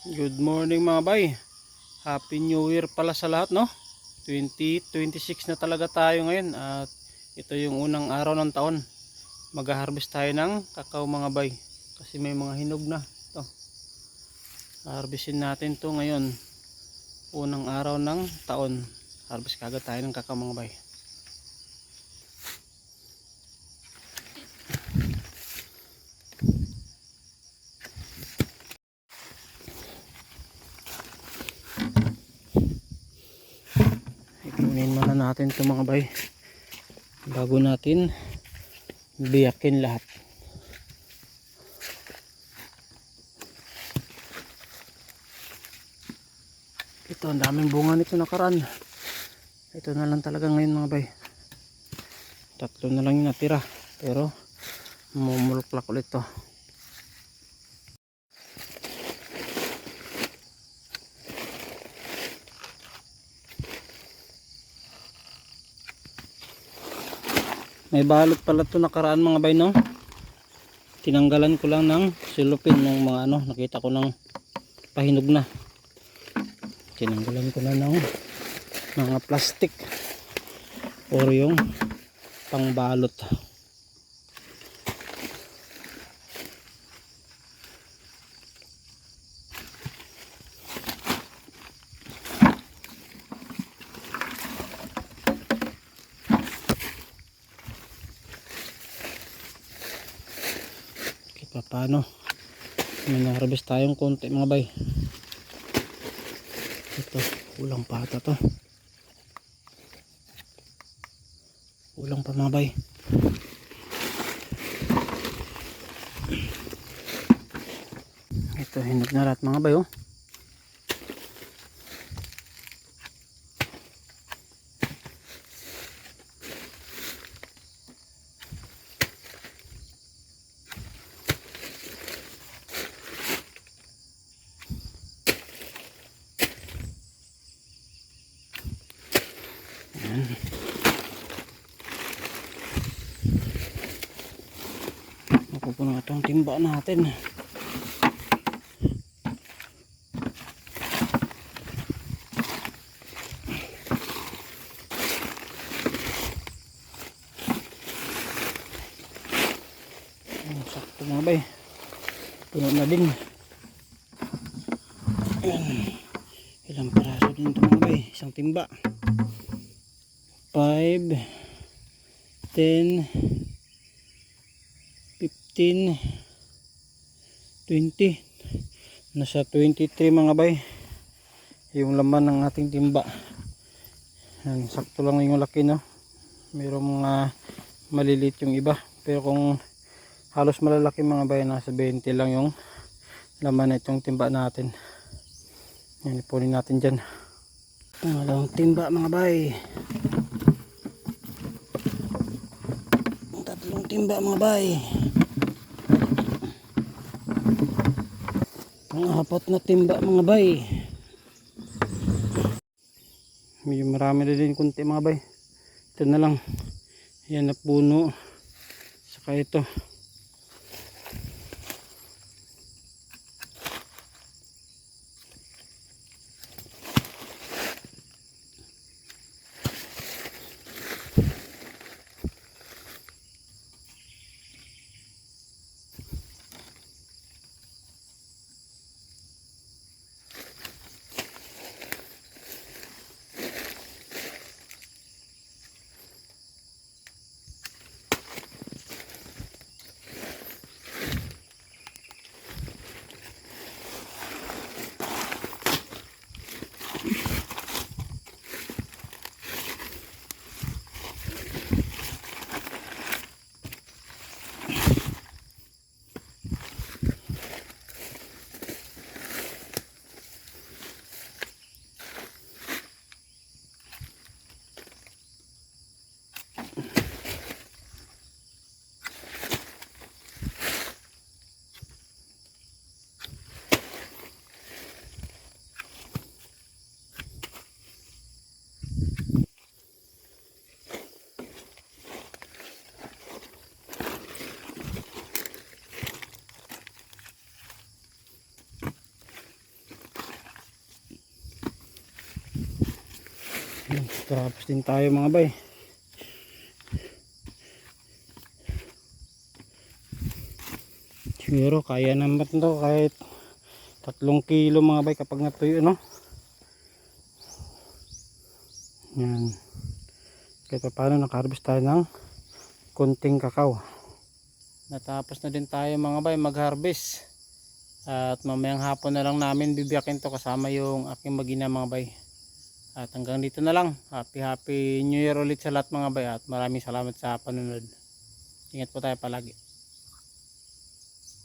Good morning mga bay. Happy New Year pala sa lahat, no? 2026 na talaga tayo ngayon at ito yung unang araw ng taon. Mag-harvest tayo ng kakao mga bay kasi may mga hinog na. Ito. Harvestin natin to ngayon. Unang araw ng taon. Harvest kagad tayo ng kakao mga bay. Ikunin muna natin to mga bay bago natin biyakin lahat. Ito, ang daming bunga nito nakaraan. Ito na lang talaga ngayon mga bay. Tatlo na lang yung natira, pero mumulaklak ulit to. May balot pala to nakaraan mga bay, no? Tinanggalan ko lang ng silupin ng mga nakita ko ng pahinog na. Tinanggalan ko na ng mga plastic or yung pangbalot. Kita paano? May na-harvest tayong konti mga bay. Ito, kulang pa ata to. Kulang pa mga bay. Ito, hinog na lahat mga bay, oh. Ayan. Mapupuno itong timba natin. Sakto mga bay, puno na din. Ilang piraso din ito mga bay, isang timba. 5, 10, 15, 20, nasa 23 mga bay yung laman ng ating timba. Yan, sakto lang yung laki, no? Mayroong mga maliliit yung iba, pero kung halos malalaki mga bay, nasa 20 lang yung laman na itong timba natin. Yan, ipunin natin dyan. Pangalawang timba mga bay. Tatlong timba mga bay. Pang-apat na timba mga bay. Medyo marami na din kunti mga bay. Ito na lang. Yan na puno. Saka ito. Tapos din tayo mga bay. Siguro kaya naman to kahit 3 kilo mga bay kapag natuyo, no? Yan. Kahit paano nakaharvest tayo ng konting kakao. Natapos na din tayo mga bay mag-harvest. At mamayang hapon na lang namin bibiyakin to kasama yung aking magina mga bay. At hanggang dito na lang. Happy New Year ulit sa lahat mga bay. At maraming salamat sa panunod. Ingat po tayo palagi.